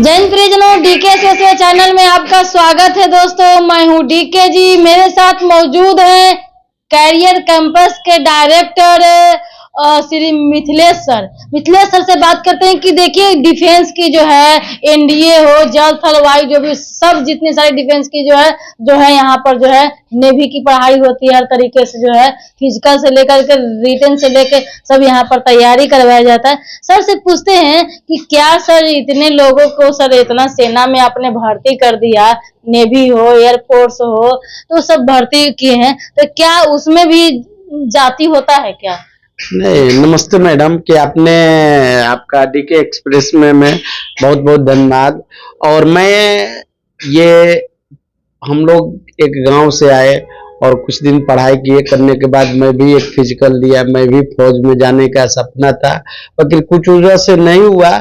जैन प्रियजनों, डीके से चैनल में आपका स्वागत है। दोस्तों, मैं हूं डीके जी। मेरे साथ मौजूद हैं कैरियर कैंपस के डायरेक्टर श्री मिथिलेश सर से बात करते हैं कि देखिए डिफेंस की जो है एनडीए हो, जल थल वायु, जो भी सब जितने सारे डिफेंस की जो है यहाँ पर जो है नेवी की पढ़ाई होती है। हर तरीके से जो है फिजिकल से लेकर के रिटन से लेकर सब यहाँ पर तैयारी करवाया जाता है। सर से पूछते हैं कि क्या सर इतने लोगों को सर इतना सेना में आपने भर्ती कर दिया, नेवी हो एयरफोर्स हो तो सब भर्ती किए हैं, तो क्या उसमें भी जाति होता है क्या? नहीं, नमस्ते मैडम कि आपने आपका डीके एक्सप्रेस में मैं बहुत बहुत धन्यवाद। और हम लोग एक गांव से आए और कुछ दिन पढ़ाई किए, करने के बाद मैं भी एक फिजिकल दिया। मैं भी फौज में जाने का सपना था, लेकिन कुछ वजह से नहीं हुआ।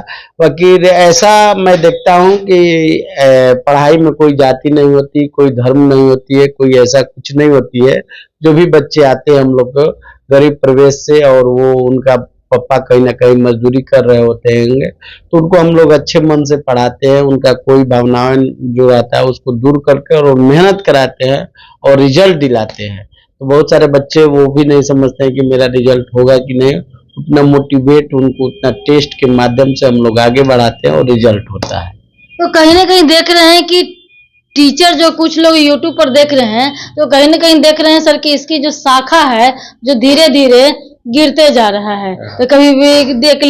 लेकिन ऐसा मैं देखता हूं कि पढ़ाई में कोई जाति नहीं होती, कोई धर्म नहीं होती है, कोई ऐसा कुछ नहीं होती है। जो भी बच्चे आते हैं हम लोग गरीब प्रवेश से, और वो उनका पापा कहीं ना कहीं मजदूरी कर रहे होते हैं, तो उनको हम लोग अच्छे मन से पढ़ाते हैं। उनका कोई भावनाएं जो रहता है उसको दूर करके और मेहनत कराते हैं और रिजल्ट दिलाते हैं। तो बहुत सारे बच्चे वो भी नहीं समझते हैं कि मेरा रिजल्ट होगा कि नहीं, उतना मोटिवेट उनको उतना टेस्ट के माध्यम से हम लोग आगे बढ़ाते हैं और रिजल्ट होता है। तो कहीं ना कहीं देख रहे हैं कि टीचर जो कुछ लोग यूट्यूब पर देख रहे हैं, तो कहीं ना कहीं देख रहे हैं सर कि इसकी जो शाखा है जो धीरे धीरे गिरते जा रहा है। तो कभी भी देख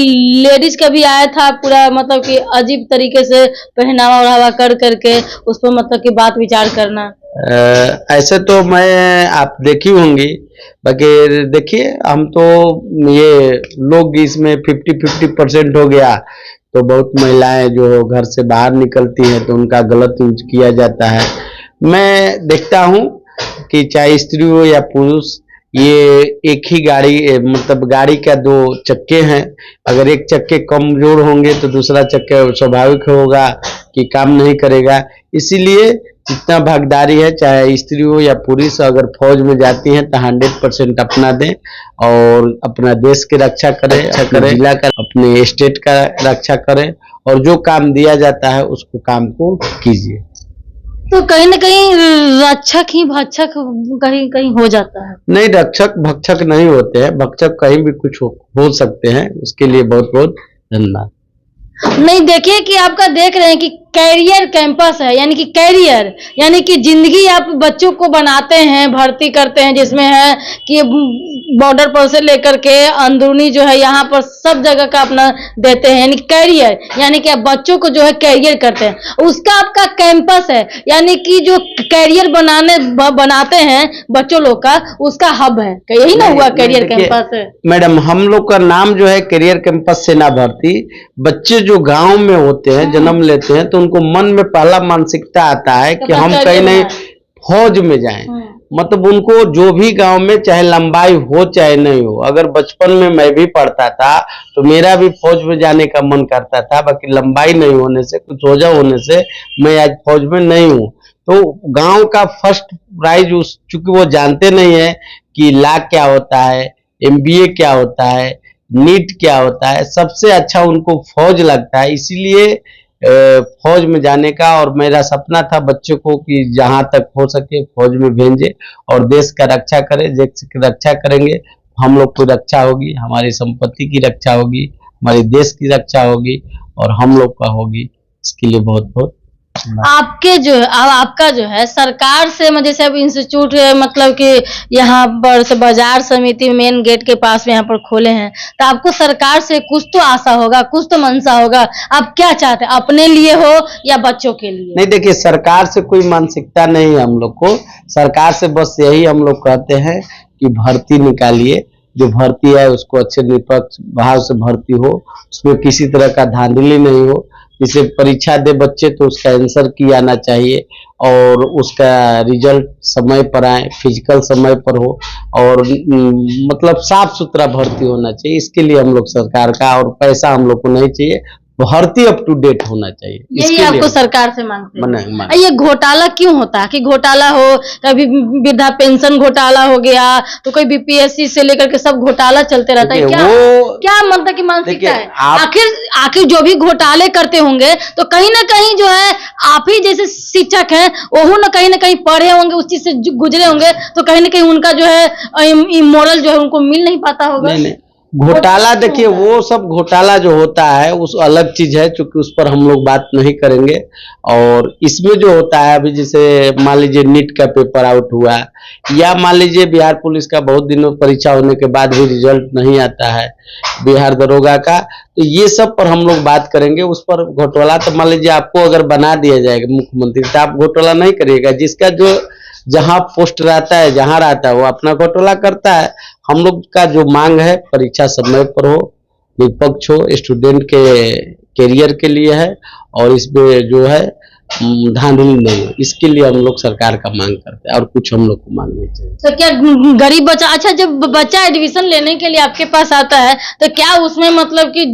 लेडीज का भी आया था पूरा, मतलब कि अजीब तरीके से पहनावा ओढ़ावा कर करके उस पर मतलब कि बात विचार करना। ऐसे तो मैं आप देखी होंगी, बाकी देखिए हम तो ये लोग इसमें 50-50% हो गया। तो बहुत महिलाएं जो घर से बाहर निकलती हैं तो उनका गलत यूज किया जाता है। मैं देखता हूं कि चाहे स्त्री हो या पुरुष, ये एक ही गाड़ी, मतलब गाड़ी का दो चक्के हैं। अगर एक चक्के कमजोर होंगे तो दूसरा चक्के स्वाभाविक होगा कि काम नहीं करेगा। इसीलिए जितना भागीदारी है, चाहे स्त्री हो या पुरुष, अगर फौज में जाती हैं तो 100% अपना दें और अपना देश की रक्षा करें, जिला का, अपने स्टेट का रक्षा करें, और जो काम दिया जाता है उसको काम को कीजिए। तो कहीं ना कहीं रक्षक ही भक्षक कहीं कहीं हो जाता है। नहीं, रक्षक भक्षक नहीं होते हैं। भक्षक कहीं भी कुछ हो सकते हैं। उसके लिए बहुत बहुत धन्यवाद। नहीं, देखिए कि आपका देख रहे हैं कि कैरियर कैंपस है, यानी कि कैरियर यानी कि जिंदगी आप बच्चों को बनाते हैं, भर्ती करते हैं, जिसमें है कि बॉर्डर पर से लेकर के अंदरूनी जो है यहाँ पर सब जगह का अपना देते हैं। यानी कैरियर यानी कि आप बच्चों को जो है कैरियर करते हैं, उसका आपका कैंपस है, यानी कि जो कैरियर बनाते हैं बच्चों लोग का, उसका हब है। यही ना हुआ कैरियर कैंपस है मैडम। हम लोग का नाम जो है कैरियर कैंपस सेना भर्ती। बच्चे जो गांव में होते हैं, जन्म लेते हैं, तो उनको मन में पहला मानसिकता आता है कि हम कहीं नहीं फौज में जाएं। मतलब उनको जो भी गांव में चाहे लंबाई हो चाहे नहीं हो, अगर बचपन में मैं भी पढ़ता था तो मेरा भी फौज में जाने का मन करता था, बाकी लंबाई नहीं होने से, कुछ वजह होने से मैं आज फौज में नहीं हूँ। तो गांव का फर्स्ट प्राइज, चूंकि वो जानते नहीं है कि लॉ क्या होता है, MBA क्या होता है, नीट क्या होता है, सबसे अच्छा उनको फौज लगता है। इसीलिए फौज में जाने का, और मेरा सपना था बच्चों को कि जहां तक हो सके फौज में भेजे और देश का रक्षा करें। देश की रक्षा करेंगे, हम लोग की रक्षा होगी, हमारी संपत्ति की रक्षा होगी, हमारे देश की रक्षा होगी और हम लोग का होगी। इसके लिए बहुत बहुत आपके जो आपका जो है सरकार से, जैसे अब इंस्टीट्यूट मतलब कि यहाँ पर से बाजार समिति मेन गेट के पास में यहाँ पर खोले हैं, तो आपको सरकार से कुछ तो आशा होगा, कुछ तो मनसा होगा। आप क्या चाहते हैं, अपने लिए हो या बच्चों के लिए? नहीं, देखिए सरकार से कोई मानसिकता नहीं है हम लोग को। सरकार से बस यही हम लोग कहते हैं कि भर्ती निकालिए, जो भर्ती है उसको अच्छे निष्पक्ष भाव से भर्ती हो, उसमें किसी तरह का धांधली नहीं हो। जिसे परीक्षा दे बच्चे तो उसका आंसर की आना चाहिए और उसका रिजल्ट समय पर आए, फिजिकल समय पर हो, और मतलब साफ सुथरा भर्ती होना चाहिए। इसके लिए हम लोग सरकार का, और पैसा हम लोग को नहीं चाहिए, भर्ती अप टू डेट होना चाहिए। यही इसके आपको लिए सरकार से मांगते हैं। माने ये घोटाला क्यों होता है कि घोटाला हो, कभी वृद्धा पेंशन घोटाला हो गया तो कोई बीपीएससी से लेकर के सब घोटाला चलते रहता है। देखिए, क्या वो क्या मतलब की मानसिकता है? आप आखिर जो भी घोटाले करते होंगे तो कहीं ना कहीं जो है आप ही जैसे शिक्षक हैं वो ना कहीं पढ़े होंगे, उस चीज से गुजरे होंगे, तो कहीं ना कहीं उनका जो है मोरल जो है उनको मिल नहीं पाता होगा। नहीं, घोटाला देखिए, वो सब घोटाला जो होता है उस अलग चीज है, चूंकि उस पर हम लोग बात नहीं करेंगे। और इसमें जो होता है अभी, जैसे मान लीजिए नीट का पेपर आउट हुआ, या मान लीजिए बिहार पुलिस का बहुत दिनों परीक्षा होने के बाद भी रिजल्ट नहीं आता है, बिहार दरोगा का, तो ये सब पर हम लोग बात करेंगे। उस पर घोटाला तो मान लीजिए आपको अगर बना दिया जाएगा मुख्यमंत्री, तो आप घोटाला नहीं करिएगा। जिसका जो जहां पोस्ट रहता है, जहां रहता है, वो अपना घोटाला करता है। हम लोग का जो मांग है, परीक्षा समय पर हो, निष्पक्ष हो, स्टूडेंट के कैरियर के लिए है, और इसमें जो है धांधली नहीं हो, इसके लिए हम लोग सरकार का मांग करते हैं, और कुछ हम लोग को मांग नहीं चाहिए। तो क्या गरीब बच्चा, अच्छा जब बच्चा एडमिशन लेने के लिए आपके पास आता है तो क्या उसमें मतलब कि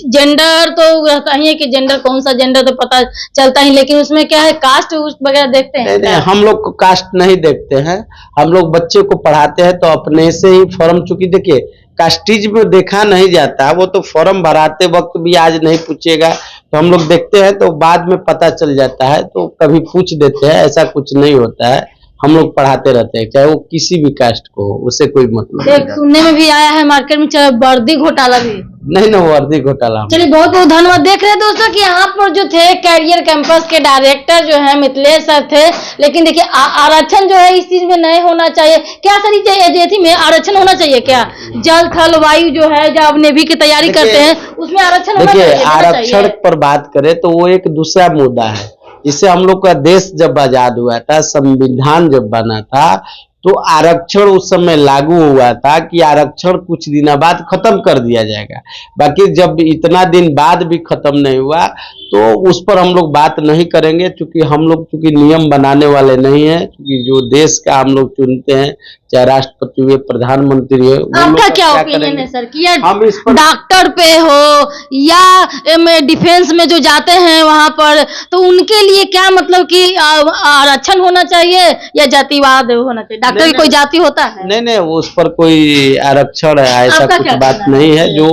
जेंडर तो रहता ही है कि जेंडर कौन सा जेंडर तो पता चलता ही, लेकिन उसमें क्या है कास्ट वगैरह देखते हैं? नहीं, हम लोग को कास्ट नहीं देखते हैं। हम लोग बच्चे को पढ़ाते हैं तो अपने से ही फॉर्म, चूंकि देखिए कास्टिज में देखा नहीं जाता, वो तो फॉर्म भराते वक्त भी आज नहीं पूछेगा, तो हम लोग देखते हैं तो बाद में पता चल जाता है, तो कभी पूछ देते हैं, ऐसा कुछ नहीं होता है। हम लोग पढ़ाते रहते हैं, चाहे वो किसी भी कास्ट को हो, उससे कोई मतलब नहीं। सुनने में भी आया है मार्केट में वर्दी घोटाला भी। नहीं ना, वर्दी घोटाला। चलिए, बहुत बहुत धन्यवाद। देख रहे हैं दोस्तों कि यहाँ पर जो थे कैरियर कैंपस के डायरेक्टर जो है मिथिलेश सर थे, लेकिन देखिए आरक्षण जो है इस चीज में नहीं होना चाहिए। क्या सर एजेथी में आरक्षण होना चाहिए क्या? जल थल वायु जो है, जब नेवी की तैयारी करते हैं उसमें आरक्षण होना चाहिए? देखिए, आरक्षण पर बात करें तो वो एक दूसरा मुद्दा है। जिससे हम लोग का देश जब आजाद हुआ था, संविधान जब बना था, तो आरक्षण उस समय लागू हुआ था कि आरक्षण कुछ दिन बाद खत्म कर दिया जाएगा। बाकी जब इतना दिन बाद भी खत्म नहीं हुआ तो उस पर हम लोग बात नहीं करेंगे, क्योंकि हम लोग चूंकि नियम बनाने वाले नहीं हैं। क्योंकि जो देश का हम लोग चुनते हैं, चाहे राष्ट्रपति हुए, प्रधानमंत्री है, आपका क्या ओपिनियन है सर कि हम इस पर डॉक्टर पे हो या डिफेंस में जो जाते हैं वहां पर, तो उनके लिए क्या मतलब कि आरक्षण होना चाहिए या जातिवाद होना चाहिए? डॉक्टर की कोई जाति होता है? नहीं, उस पर कोई आरक्षण है ऐसा कुछ बात नहीं है। जो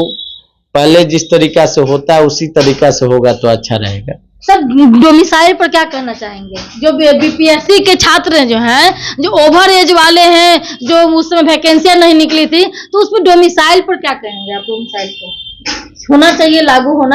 पहले जिस तरीका से होता है उसी तरीका से होगा तो अच्छा रहेगा। सर, डोमिसाइल पर क्या कहना चाहेंगे? जो बीपीएससी के छात्र जो हैं, जो ओवर एज वाले हैं, जो उस समय वैकेंसियां नहीं निकली थी, तो उस पर डोमिसाइल पर क्या कहेंगे आप? डोमिसाइल को होना चाहिए, लागू होना